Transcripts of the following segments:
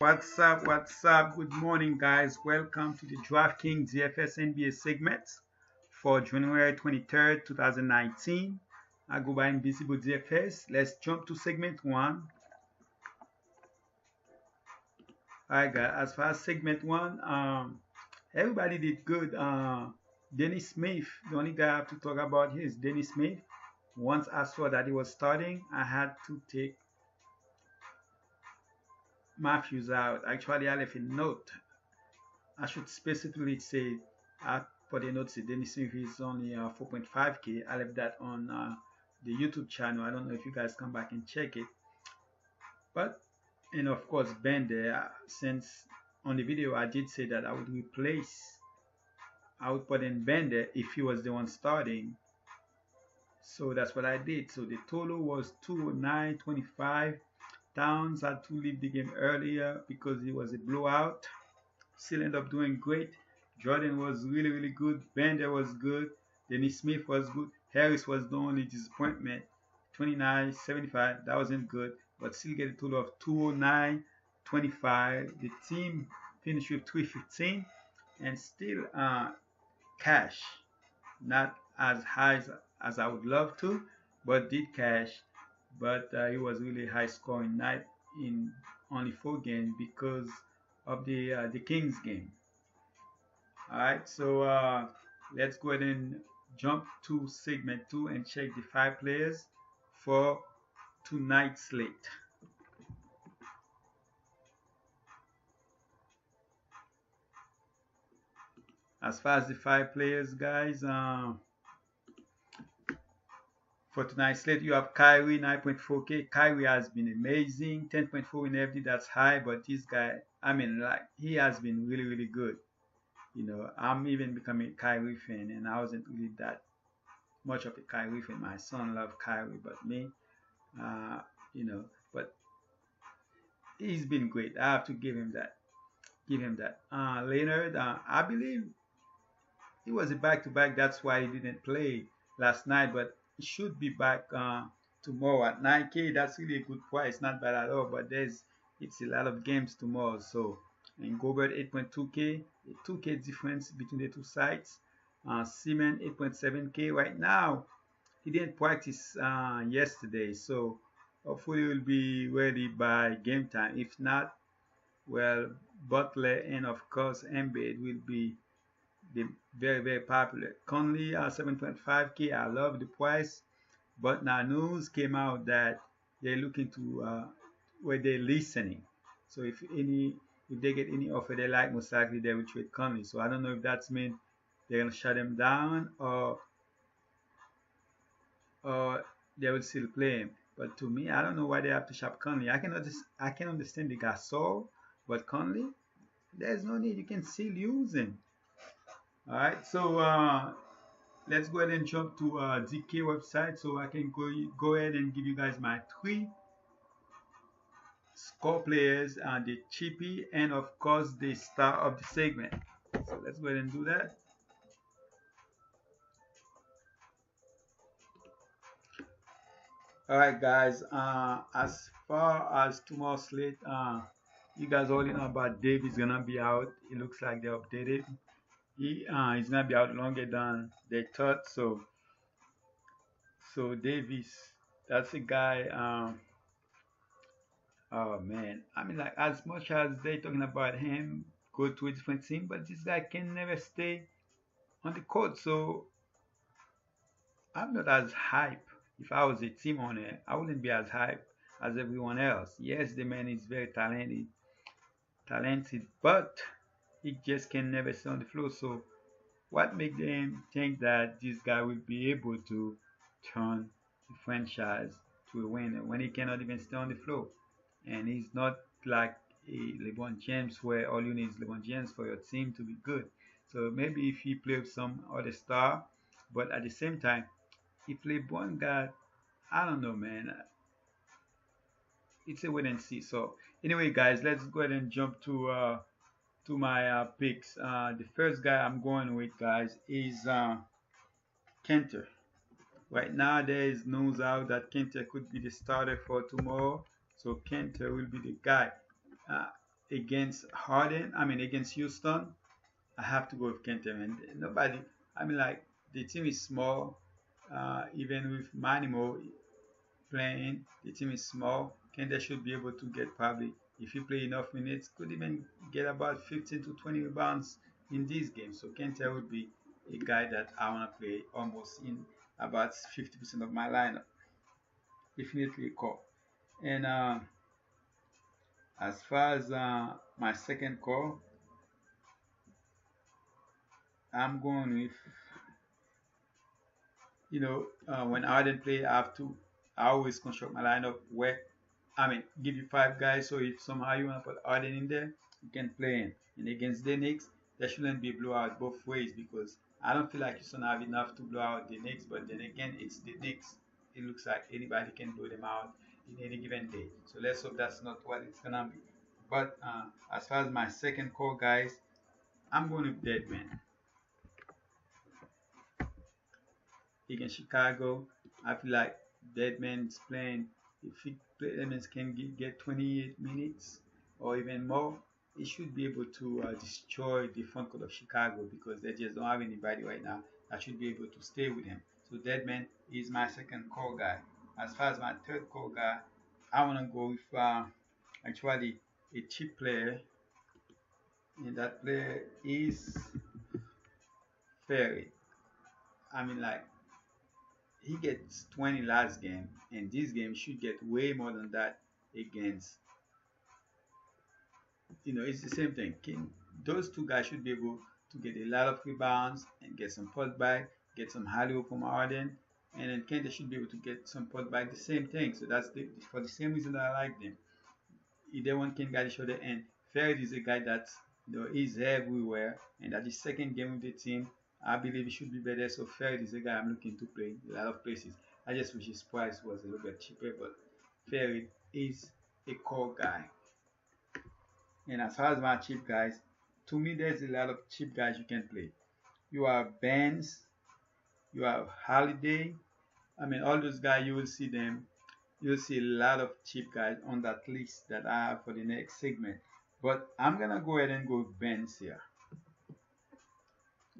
What's up? Good morning, guys. Welcome to the Draftkingsnbadfs NBA segments for January 23rd, 2019. I go by Invisible DFS. Let's jump to segment one. Alright, guys. As far as segment one, everybody did good. Dennis Smith, the only guy I have to talk about here is Dennis Smith. Once I saw that he was starting, I had to take Matthews out. Actually, I left a note. I should specifically say I put a note say Dennis Smith is only 4.5K. I left that on the YouTube channel. I don't know if you guys come back and check it. But and of course Bender, since on the video I did say that I would put in Bender if he was the one starting. So that's what I did. So the total was 209.25. Towns had to leave the game earlier because it was a blowout. Still ended up doing great. Jordan was really good. Bender was good. Dennis Smith was good. Harris was the only disappointment. 29.75. That wasn't good, but still get a total of 209.25. The team finished with 315 and still cash. Not as high as I would love to, but did cash. But it was really high scoring night in only 4 games because of the Kings game. Alright, so let's go ahead and jump to segment 2 and check the 5 players for tonight's slate. As far as the 5 players, guys, for tonight's slate, you have Kyrie, 9.4K. Kyrie has been amazing. 10.4 in FD, that's high, but this guy, he has been really good. You know, I'm even becoming a Kyrie fan, and I wasn't really that much of a Kyrie fan. My son loved Kyrie, but me, but he's been great. I have to give him that. Leonard, I believe he was a back-to-back. That's why he didn't play last night, but he should be back tomorrow at 9K. That's really a good price, not bad at all. But it's a lot of games tomorrow. So, and Gobert 8.2K, a 2K difference between the two sites. Seaman 8.7K. Right now, he didn't practice yesterday, so hopefully he will be ready by game time. If not, well, Butler and of course Embiid will be very popular. Conley 7.5K. I love the price, but now news came out that they're looking to where they're listening. So if they get any offer they like, most likely they will trade Conley. So I don't know if that's mean they're gonna shut him down or they will still play him. But to me, I don't know why they have to shop Conley. I can understand the Gasol, but Conley, there's no need. You can still use him. Alright, so let's go ahead and jump to DK website so I can go ahead and give you guys my 3 score players, the cheapie, and of course the star of the segment. So let's go ahead and do that. Alright guys, as far as tomorrow's slate, you guys already know about Davis gonna be out. It looks like they updated. He's gonna be out longer than they thought. So Davis, that's a guy. Oh man, like as much as they talking about him go to a different team, but this guy can never stay on the court. So I'm not as hype. If I was a team owner, I wouldn't be as hype as everyone else. Yes, the man is very talented, but he just can never stay on the floor. So what makes them think that this guy will be able to turn the franchise to a winner when he cannot even stay on the floor? And he's not like a LeBron James where all you need is LeBron James for your team to be good. So maybe if he plays with some other star, but at the same time, if LeBron got, I don't know, man, it's a wait and see. So anyway, guys, let's go ahead and jump to my picks. The first guy I'm going with, guys, is Kenter. Right now, there is news out that Kenter could be the starter for tomorrow. So Kenter will be the guy. against Harden, I mean against Houston, I have to go with Kente, man. Nobody, I mean, like, the team is small. Even with Manimo playing, the team is small. Kente should be able to get, probably, if you play enough minutes, could even get about 15 to 20 rebounds in these games. So Kente would be a guy that I want to play almost in about 50% of my lineup. Definitely a call. And as far as my second call, I'm going with, when Arden play, I always construct my lineup where, I mean, give you five guys. So if somehow you want to put Arden in there, you can play him. And against the Knicks, there shouldn't be a blowout both ways, because I don't feel like Houston have enough to blow out the Knicks. But then again, it's the Knicks. It looks like anybody can blow them out in any given day. So let's hope that's not what it's gonna be. But as far as my second call, guys, I'm going with Deadman against Chicago. I feel like Deadman is playing. If Deadman can get 28 minutes or even more, he should be able to destroy the front court of Chicago, because they just don't have anybody right now that should be able to stay with him. So Deadman is my second call guy. As far as my third call guy, I want to go with actually a cheap player, and that player is Ferry. I mean, like, he gets 20 last game, and this game should get way more than that against, it's the same thing. Those two guys should be able to get a lot of rebounds and get some put back, get some halley from Arden, and then Kenta should be able to get some put back, the same thing. So that's for the same reason that I like them. Either one can guide each other, and Farid is a guy that is everywhere, and that his second game with the team, I believe he should be better. So Farid is a guy I'm looking to play a lot of places. I just wish his price was a little bit cheaper, but Farid is a core guy. And as far as my cheap guys, to me there's a lot of cheap guys you can play. You have Benz, you have Holiday. I mean, all those guys, you will see them. You'll see a lot of cheap guys on that list that I have for the next segment. But I'm gonna go ahead and go with Benz here.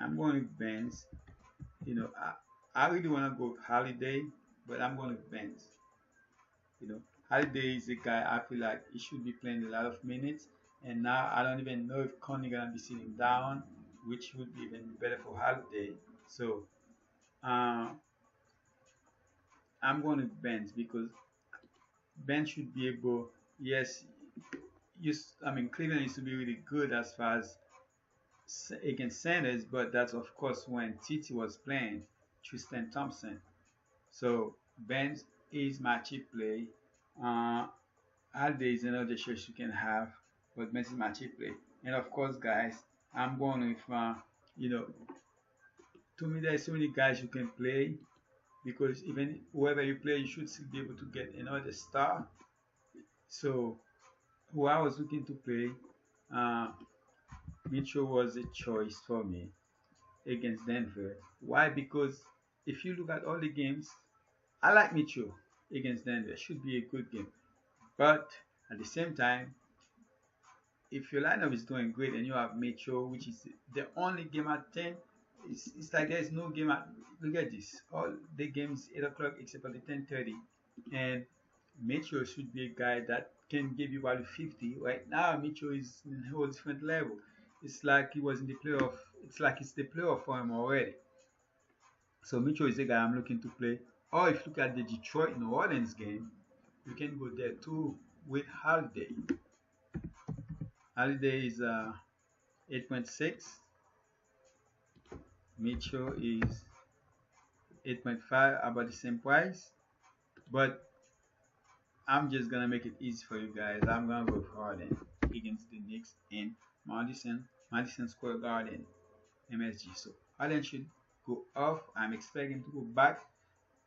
I'm going with Benz. I really wanna go with Holiday, but I'm going with Benz. Holiday is a guy I feel like he should be playing a lot of minutes, and now I don't even know if Connie gonna be sitting down, which would be even better for Holiday. So I'm going with Benz, because Ben should be able, yes, I mean, Cleveland used to be really good as far as against Sanders, but that's of course when Titi was playing Tristan Thompson. So Ben is my cheap play. Alde is another choice you can have, but Ben is my cheap play. And of course, guys, I'm going with, to me, there's so many guys you can play, because even whoever you play, you should still be able to get another star. So who I was looking to play, Mitchell was a choice for me against Denver. Why? Because if you look at all the games, I like Mitchell against Denver. It should be a good game. But at the same time, if your lineup is doing great and you have Mitchell, which is the only game at 10, it's like there's no game at, look at this. All the games 8 o'clock except for the 10:30. And Mitchell should be a guy that can give you value 50. Right now, Mitchell is in a whole different level. It's like he was in the playoff. It's like it's the playoff for him already. So Mitchell is a guy I'm looking to play. Or if you look at the Detroit New Orleans game, you can go there too with Holiday. Holiday is 8.6. Mitchell is 8.5, about the same price. But I'm just gonna make it easy for you guys. I'm gonna go with Harden against the Knicks in Madison Square Garden, MSG. So Harden should go off. I'm expecting him to go back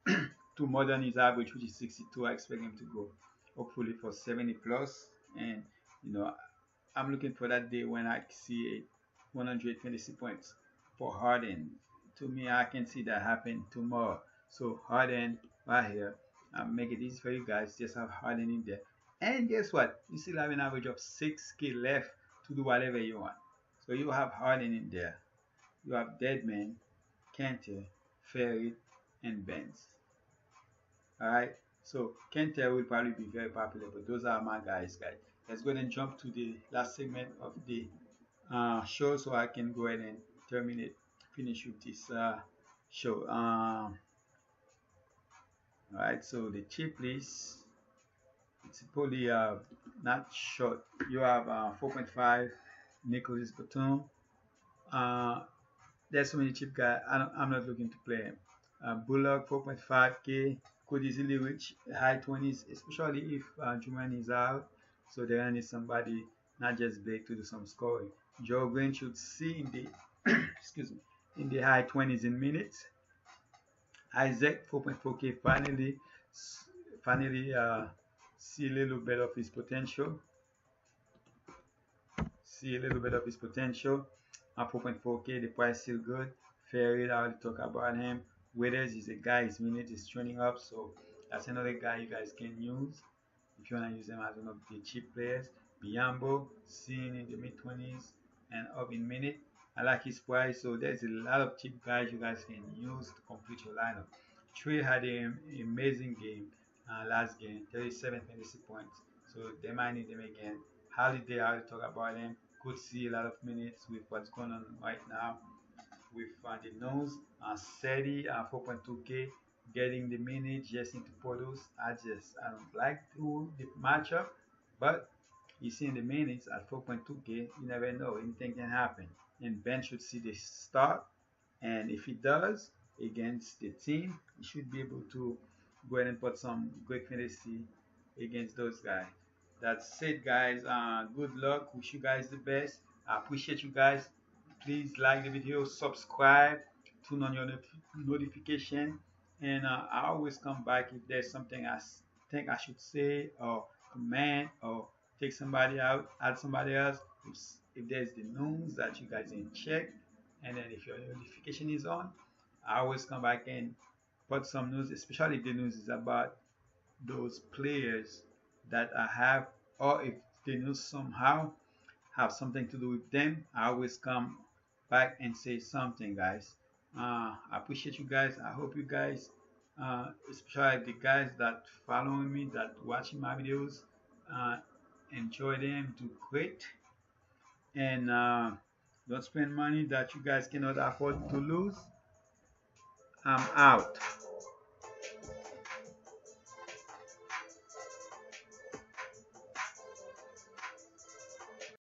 to more than his average, which is 62. I expect him to go hopefully for 70 plus. And I'm looking for that day when I see 126 points for Harden. To me, I can see that happen tomorrow. So Harden right here. I'll make it easy for you guys. Just have Harden in there. And guess what? You still have an average of 6K left to do whatever you want. So you have Harden in there. You have Deadman, Kenter, Ferry, and Benz. Alright? So Kenter will probably be very popular, but those are my guys. Let's go ahead and jump to the last segment of the show so I can go ahead and finish with this show. Alright, so the cheap list, it's probably not short. You have 4.5 Nicholas Batum. Uh, there's so many cheap guys. I'm not looking to play him. Bullock 4.5K could easily reach high 20s, especially if Juman is out. So they're gonna need somebody, not just Blake, to do some scoring. Joe Green should see in the excuse me, in the high 20s in minutes. Isaac 4.4K finally see a little bit of his potential. See a little bit of his potential. 4.4K, the price still good. Ferry, I already talk about him. Withers is a guy, his minute is trending up, so that's another guy you guys can use if you want to use him as one of the cheap players. Biombo, seen in the mid 20s and up in minute. I like his price, so there's a lot of cheap guys you guys can use to complete your lineup. Trey had an amazing game last game, 37 fantasy points, so they might need him again. Holiday, I already talk about him. Could see a lot of minutes with what's going on right now with the nose. Seti 4.2K getting the minutes just into produce. I don't like the matchup, but you see in the minutes at 4.2K, you never know, anything can happen. And Ben should see the start, and if he does against the team, he should be able to go ahead and put some great fantasy against those guys. That's it, guys. Good luck. Wish you guys the best. I appreciate you guys. Please like the video, subscribe, turn on your notification, and I always come back if there's something I think I should say or comment or take somebody out, add somebody else. If there's the news that you guys didn't check, and then if your notification is on, I always come back and put some news, especially if the news is about those players that I have, or if the news somehow have something to do with them, I always come back and say something, guys. I appreciate you guys. I hope you guys, especially the guys that following me, that watching my videos, uh, enjoy them, do great, and don't spend money that you guys cannot afford to lose. I'm out.